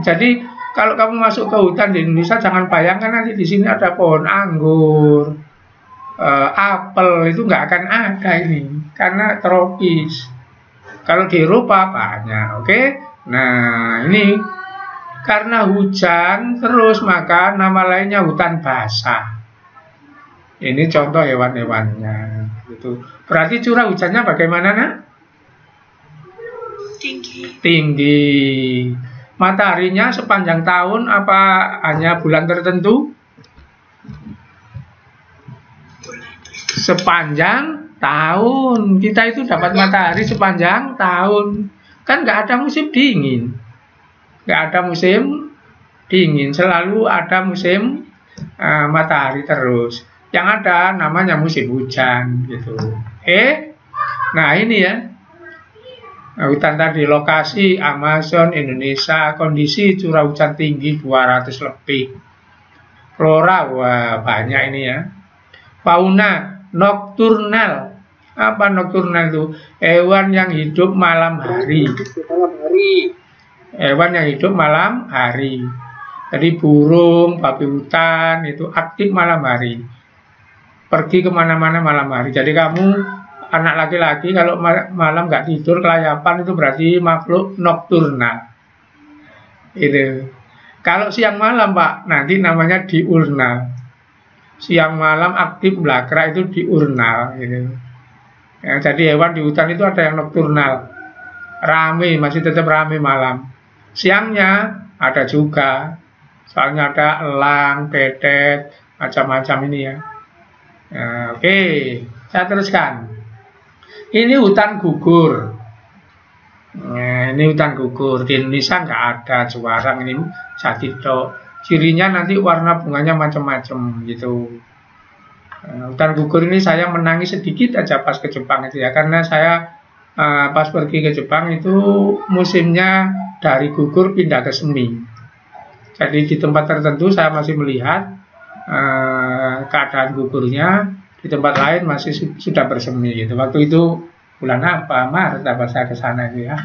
Jadi kalau kamu masuk ke hutan di Indonesia jangan bayangkan nanti di sini ada pohon anggur, apel, itu nggak akan ada ini karena tropis. Kalau di Eropa banyak, oke? Nah, ini karena hujan terus maka nama lainnya hutan basah. Ini contoh hewan-hewannya. Gitu. Berarti curah hujannya bagaimana, nak? Tinggi. Mataharinya sepanjang tahun apa hanya bulan tertentu? Sepanjang tahun. Kita itu dapat matahari sepanjang tahun. Kan nggak ada musim dingin. Nggak ada musim dingin. Selalu ada musim matahari terus. Yang ada namanya musim hujan gitu. Nah ini ya. Hutan tadi, lokasi Amazon, Indonesia, kondisi curah hujan tinggi 200 lebih. Flora, wah banyak ini ya. Fauna, nokturnal. Apa nokturnal itu? Hewan yang hidup malam hari. Hewan yang hidup malam hari. Jadi burung, babi hutan itu aktif malam hari. Pergi kemana-mana malam hari. Jadi kamu anak laki-laki kalau malam nggak tidur kelayapan itu berarti makhluk nokturnal. Itu. Kalau siang malam Pak, nanti namanya diurnal. Siang malam aktif belakra itu diurnal. Gitu. Ya, jadi hewan di hutan itu ada yang nokturnal, rame, masih tetap rame malam. Siangnya ada juga, soalnya ada elang, betet, macam-macam ini ya. Nah, oke, saya teruskan. Ini hutan gugur. Nah, ini hutan gugur. Di Indonesia nggak ada Juwarang, ini Jati tok. Cirinya nanti warna bunganya macam-macam gitu. Hutan gugur ini saya menangis sedikit aja pas ke Jepang itu ya, karena saya pas pergi ke Jepang itu musimnya dari gugur pindah ke semi. Jadi di tempat tertentu saya masih melihat keadaan gugurnya, di tempat lain masih sudah bersemi gitu. Waktu itu bulan apa, Maret apa saya ke sana itu ya.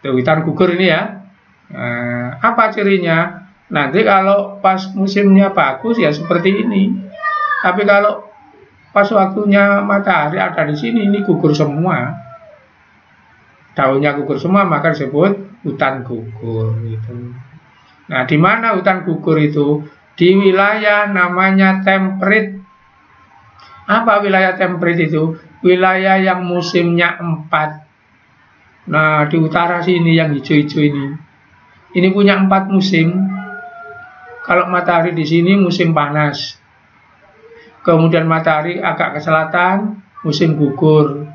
Itu hutan gugur ini ya. Apa cirinya? Nanti kalau pas musimnya bagus ya seperti ini. Tapi kalau pas waktunya matahari ada di sini, ini gugur semua. Daunnya gugur semua, maka disebut hutan gugur gitu. Nah, di mana hutan gugur itu? Di wilayah namanya temperate. Apa wilayah temperate itu? Wilayah yang musimnya 4. Nah, di utara sini yang hijau-hijau ini. Ini punya 4 musim. Kalau matahari di sini musim panas. Kemudian matahari agak ke selatan, musim gugur.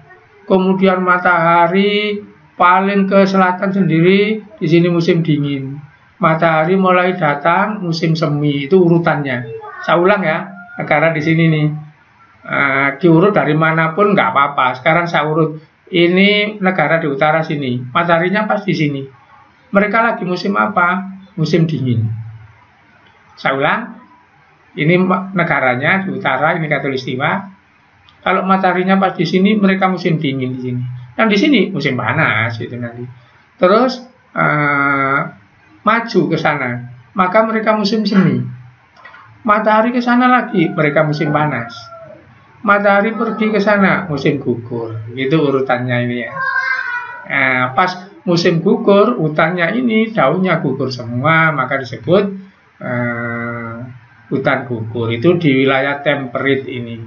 Kemudian matahari paling ke selatan sendiri, di sini musim dingin. Matahari mulai datang, musim semi, itu urutannya. Saya ulang ya, negara di sini nih. Diurut dari manapun nggak apa-apa. Sekarang saya urut, ini negara di utara sini. Mataharinya pas di sini. Mereka lagi musim apa? Musim dingin. Saya ulang. Ini negaranya di utara, ini Khatulistiwa. Kalau mataharinya pas di sini, mereka musim dingin di sini. Dan di sini musim panas itu nanti. Terus maju ke sana, maka mereka musim semi. Matahari ke sana lagi, mereka musim panas. Matahari pergi ke sana, musim gugur. Itu urutannya ini ya. Pas musim gugur, hutannya ini daunnya gugur semua, maka disebut hutan gugur. Itu di wilayah temperate ini.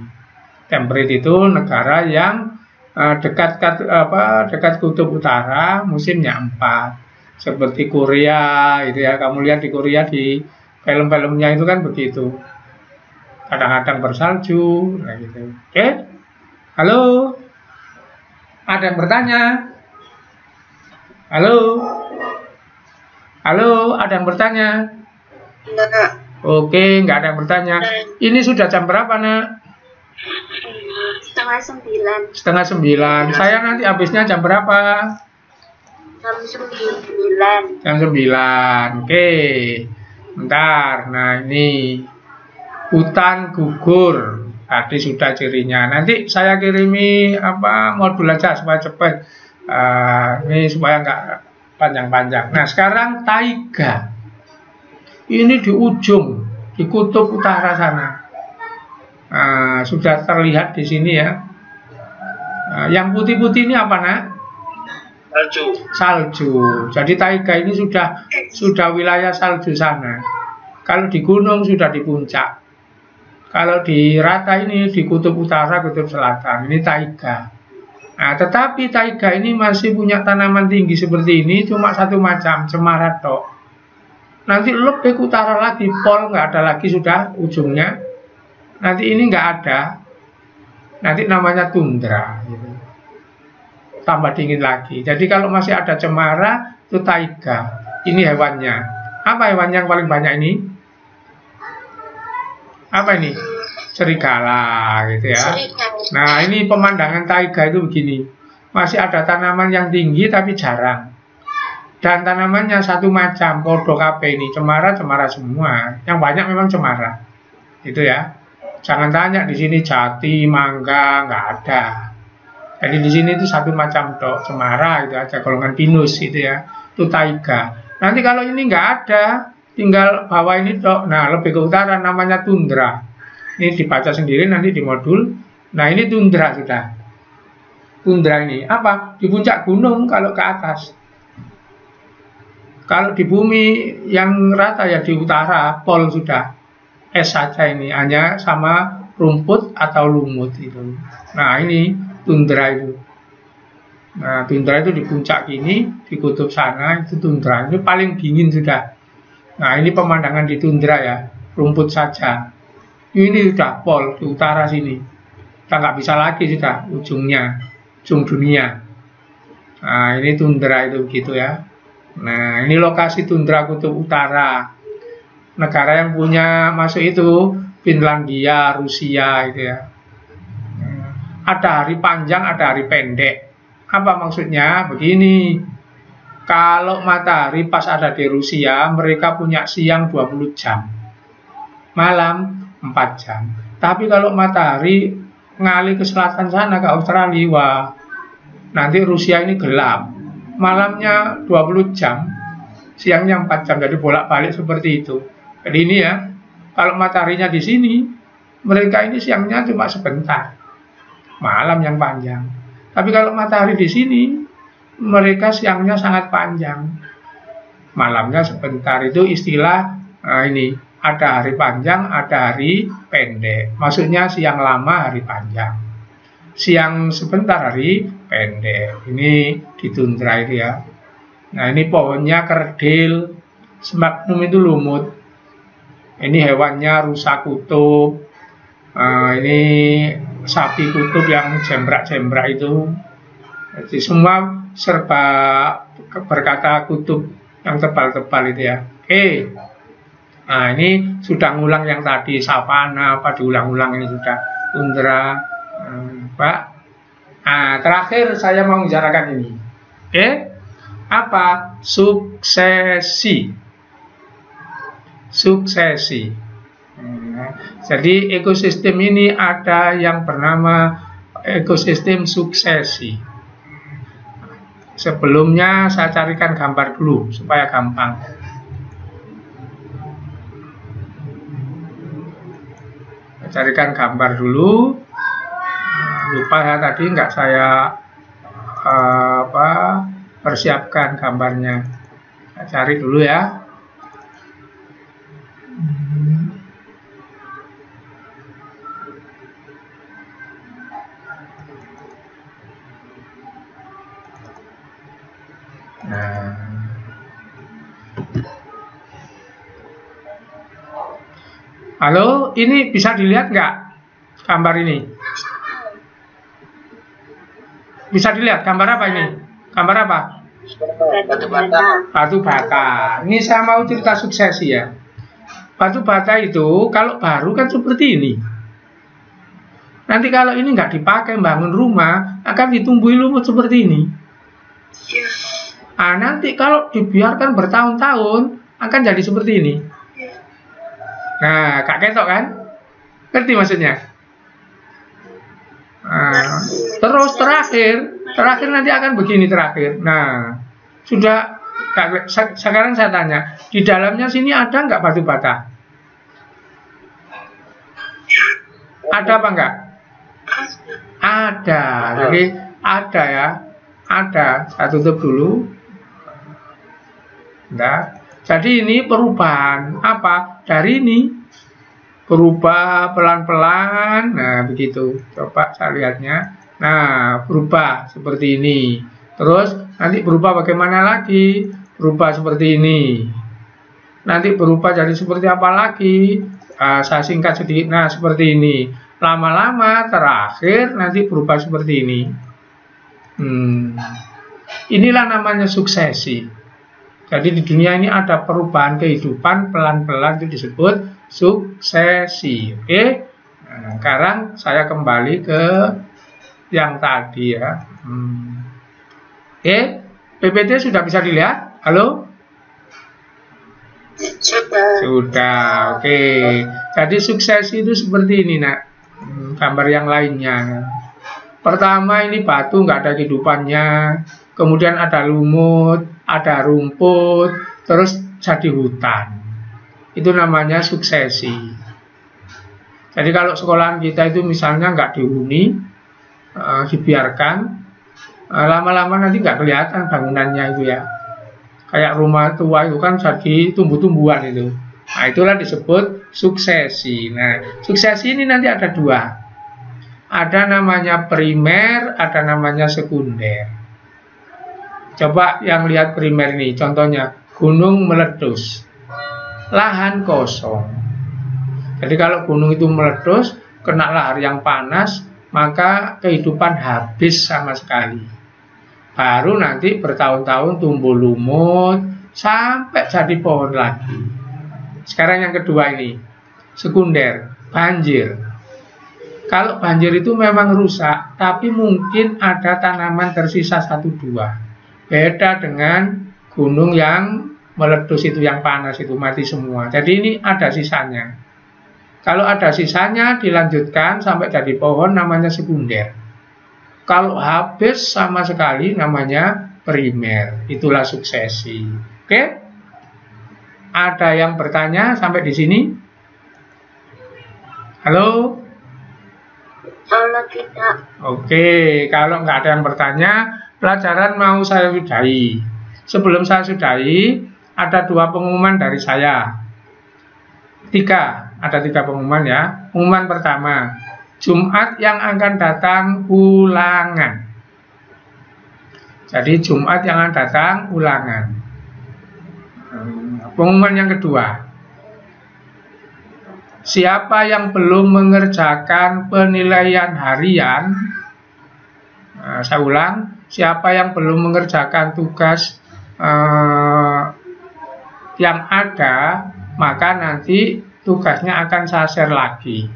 Temperate itu negara yang dekat kutub utara, musimnya 4. Seperti Korea itu ya. Kamu lihat di Korea di film-filmnya itu kan begitu. Kadang-kadang bersalju, nah gitu. Oke? Halo? Ada yang bertanya? Halo? Halo, ada yang bertanya? Enggak. Oke, nggak ada yang bertanya. Ini sudah jam berapa, Nak? 8:30. 8:30. Saya nanti habisnya jam berapa? Jam 9. Jam 9. Oke. Bentar. Nah, ini hutan gugur. Tadi sudah cirinya. Nanti saya kirimi modul aja supaya cepat. Ini supaya nggak panjang-panjang. Nah, sekarang taiga. Ini di ujung, di kutub utara sana. Sudah terlihat di sini ya. Yang putih-putih ini apa, Nak? Salju. Salju. Jadi taiga ini sudah wilayah salju sana. Kalau di gunung sudah di puncak. Kalau di rata ini di kutub utara, kutub selatan. Ini taiga. Nah, tetapi taiga ini masih punya tanaman tinggi seperti ini, cuma satu macam, cemara tok. Nanti lebih ke utara lagi, pol nggak ada lagi sudah ujungnya. Nanti ini nggak ada. Nanti namanya tundra. Gitu. Tambah dingin lagi. Jadi kalau masih ada cemara, itu taiga. Ini hewannya. Apa hewan yang paling banyak ini? Apa ini? Serigala gitu ya. Nah, ini pemandangan taiga itu begini. Masih ada tanaman yang tinggi tapi jarang. Dan tanamannya satu macam, podo kabeh ini, cemara semua. Yang banyak memang cemara. Itu ya. Jangan tanya di sini jati, mangga, nggak ada. Jadi di sini itu satu macam tok, cemara itu aja, golongan pinus itu ya. Itu taiga. Nanti kalau ini nggak ada, tinggal bawah ini tok. Nah, lebih ke utara namanya tundra. Ini dibaca sendiri nanti di modul. Nah, ini tundra sudah. Tundra ini apa? Di puncak gunung kalau ke atas. Kalau di bumi yang rata ya di utara, pol sudah. Es saja ini, hanya sama rumput atau lumut itu. Nah, ini tundra itu. Nah, tundra itu di puncak ini, di kutub sana, itu tundra. Ini paling dingin sudah. Nah, ini pemandangan di tundra ya, rumput saja. Ini sudah pol, di utara sini. Sudah nggak bisa lagi sudah ujungnya, ujung dunia. Nah, ini tundra itu begitu ya. Nah, ini lokasi tundra kutub utara. Negara yang punya masuk itu Finlandia, Rusia gitu ya. Ada hari panjang, ada hari pendek. Apa maksudnya? Begini. Kalau matahari pas ada di Rusia, mereka punya siang 20 jam. Malam 4 jam. Tapi kalau matahari ngalih ke selatan sana, ke Australia, wah, nanti Rusia ini gelap. Malamnya 20 jam, siangnya 4 jam. Jadi bolak-balik seperti itu. Jadi ini ya, kalau mataharinya di sini, mereka ini siangnya cuma sebentar. Malam yang panjang. Tapi kalau matahari di sini, mereka siangnya sangat panjang, malamnya sebentar. Itu istilah ini, ada hari panjang, ada hari pendek. Maksudnya siang lama, hari panjang, siang sebentar, hari pendek. Ini di tundra itu ya. Nah, ini pohonnya kerdil, Sphagnum itu lumut. Ini hewannya rusa kutub. Ini sapi kutub yang jembrak-jembrak itu. Jadi semua serba berkata kutub yang tebal-tebal itu ya. Oke. Nah, ini sudah ngulang yang tadi savana, apa diulang-ulang ini sudah tundra, Pak. Nah, terakhir saya mau bicarakan ini. Oke. Apa? Suksesi. Suksesi. Jadi ekosistem ini ada yang bernama ekosistem suksesi. Sebelumnya saya carikan gambar dulu supaya gampang. Saya carikan gambar dulu. Lupa ya tadi nggak saya persiapkan gambarnya. Saya cari dulu ya. Nah, halo, ini bisa dilihat nggak gambar ini? Bisa dilihat gambar apa ini? Gambar apa? Batu bata. Batu bata. Ini saya mau cerita suksesi ya. Batu bata itu kalau baru kan seperti ini. Nanti kalau ini nggak dipakai bangun rumah, akan ditumbuhi lumut seperti ini. Nah, nanti kalau dibiarkan bertahun-tahun akan jadi seperti ini. Nah, Kak ketok kan? Ngerti maksudnya? Nah, terus terakhir nanti akan begini terakhir. Nah, sudah sekarang saya tanya, di dalamnya sini ada nggak batu bata? Ada apa enggak? Ada. Jadi ada ya. Ada. Saya tutup dulu. Nah, jadi ini perubahan apa? Dari ini berubah pelan-pelan. Nah, begitu. Coba saya lihatnya. Nah, berubah seperti ini. Terus nanti berubah bagaimana lagi? Berubah seperti ini. Nanti berubah jadi seperti apa lagi? Saya singkat sedikit. Nah, seperti ini. Lama-lama terakhir nanti berubah seperti ini. Inilah namanya suksesi. Jadi di dunia ini ada perubahan kehidupan pelan-pelan, itu disebut suksesi. Oke. Nah, sekarang saya kembali ke yang tadi ya. Oke. PPT sudah bisa dilihat? Halo? Sudah. Oke. Jadi suksesi itu seperti ini, Nak. Gambar yang lainnya. Pertama ini batu nggak ada kehidupannya. Kemudian ada lumut, ada rumput, terus jadi hutan. Itu namanya suksesi. Jadi kalau sekolahan kita itu misalnya nggak dihuni, dibiarkan, lama-lama nanti nggak kelihatan bangunannya itu ya. Kayak rumah tua itu kan jadi tumbuh-tumbuhan itu. Nah, itulah disebut suksesi. Nah, suksesi ini nanti ada dua. Ada namanya primer, ada namanya sekunder. Coba yang lihat primer ini, contohnya gunung meletus, lahan kosong. Jadi kalau gunung itu meletus, kena lahar yang panas, maka kehidupan habis sama sekali. Baru nanti bertahun-tahun tumbuh lumut sampai jadi pohon lagi. Sekarang yang kedua ini, sekunder, banjir. Kalau banjir itu memang rusak, tapi mungkin ada tanaman tersisa 1-2. Beda dengan gunung yang meletus itu, yang panas itu mati semua. Jadi ini ada sisanya. Kalau ada sisanya dilanjutkan sampai jadi pohon, namanya sekunder. Kalau habis sama sekali namanya primer. Itulah suksesi. Oke? Ada yang bertanya sampai di sini? Halo? Kalau tidak. Oke, kalau nggak ada yang bertanya, pelajaran mau saya sudahi. Sebelum saya sudahi, ada 2 pengumuman dari saya. Ada 3 pengumuman ya. Pengumuman pertama, Jumat yang akan datang ulangan. Jadi Jumat yang akan datang ulangan. Pengumuman yang kedua, siapa yang belum mengerjakan penilaian harian, saya ulang, siapa yang belum mengerjakan tugas yang ada, maka nanti tugasnya akan saya share lagi.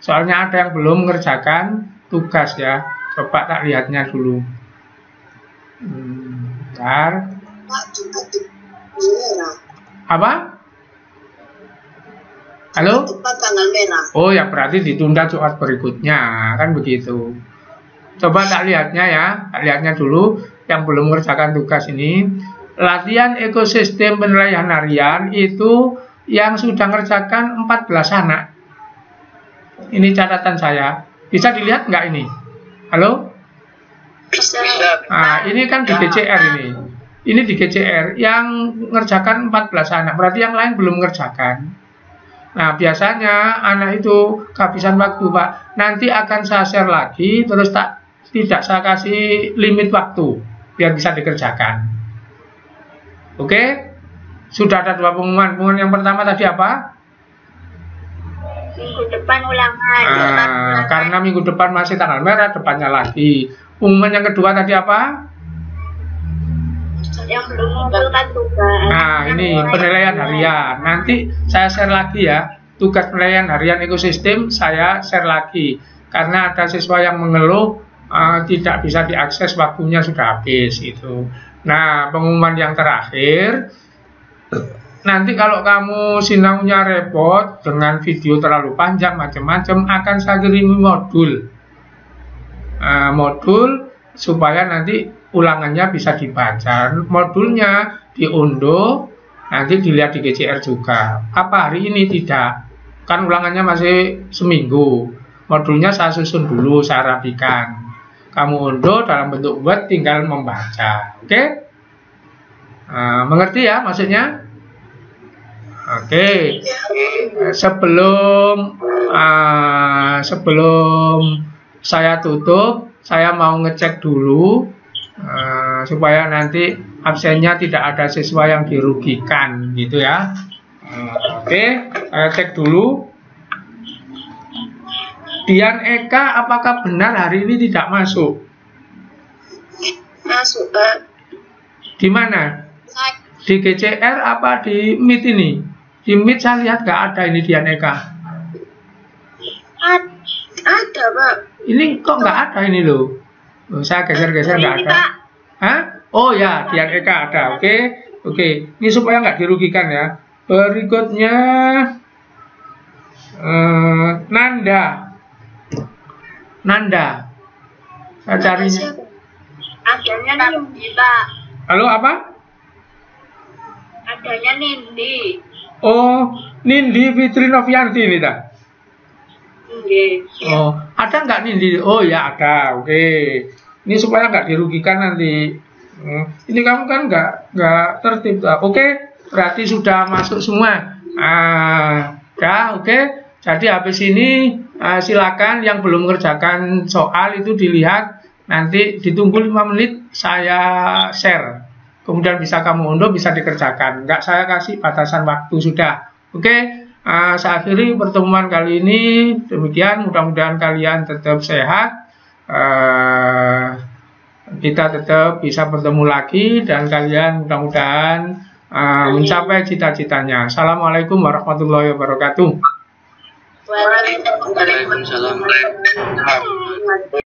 Soalnya ada yang belum mengerjakan tugas ya. Coba tak lihatnya dulu. Bentar. Apa? Halo? Tanggal merah. Oh ya, berarti ditunda Jumat berikutnya, kan begitu. Coba tak lihatnya ya, tak lihatnya dulu yang belum mengerjakan tugas ini. Latihan ekosistem penilaian harian itu yang sudah mengerjakan 14 anak. Ini catatan saya. Bisa dilihat nggak ini? Halo? Bisa. Nah, ini kan di GCR ini. Ini di GCR yang mengerjakan 14 anak. Berarti yang lain belum mengerjakan. Nah, biasanya anak itu kehabisan waktu, Pak. Nanti akan saya share lagi, terus tidak saya kasih limit waktu, biar bisa dikerjakan. Oke? Sudah ada 2 pengumuman. Pengumuman yang pertama tadi apa? Minggu depan ulangan. Karena minggu depan masih tanggal merah, depannya lagi. Pengumuman yang kedua tadi apa? Yang belum mengumpulkan tugas. Nah, ini penilaian harian. Nanti saya share lagi ya. Tugas penilaian harian ekosistem saya share lagi. Karena ada siswa yang mengeluh tidak bisa diakses, waktunya sudah habis itu. Nah, pengumuman yang terakhir, nanti kalau kamu sinaunya repot dengan video terlalu panjang macam-macam, akan saya kirimi modul. Modul supaya nanti ulangannya bisa dibaca. Modulnya diunduh, nanti dilihat di GCR juga. Apa hari ini? Tidak. Kan ulangannya masih seminggu. Modulnya saya susun dulu, saya rapikan. Kamu unduh dalam bentuk Word, tinggal membaca. Oke? Mengerti ya maksudnya? Oke. Sebelum saya tutup, saya mau ngecek dulu supaya nanti absennya tidak ada siswa yang dirugikan gitu ya. Oke, saya cek dulu. Dian Eka, apakah benar hari ini tidak masuk? Masuk, Pak. Di mana? Di GCR apa di Meet ini? Di Meet saya lihat nggak ada ini Dian Eka. Ada, Pak. Ini kok nggak ada ini loh. Saya geser-geser nggak ada. Hah? Oh ya, Dian Eka ada. Oke. Ini supaya nggak dirugikan ya. Berikutnya Nanda. Saya carinya. Adanya Nindi, Pak. Halo apa? Adanya Nindi. Oh, Nindi Fitri Novianti ini dah. Oh, ada nggak Nindi? Oh ya ada. Oke. Ini supaya nggak dirugikan nanti. Ini kamu kan nggak tertib. Oke. Berarti sudah masuk semua. Ya, oke. Jadi habis ini silakan yang belum mengerjakan soal itu dilihat. Nanti ditunggu 5 menit saya share. Kemudian bisa kamu unduh, bisa dikerjakan. Nggak saya kasih batasan waktu sudah. Oke. Saya akhiri pertemuan kali ini. Demikian, mudah-mudahan kalian tetap sehat. Kita tetap bisa bertemu lagi dan kalian mudah-mudahan mencapai cita-citanya. Assalamualaikum warahmatullahi wabarakatuh. Waalaikumsalam.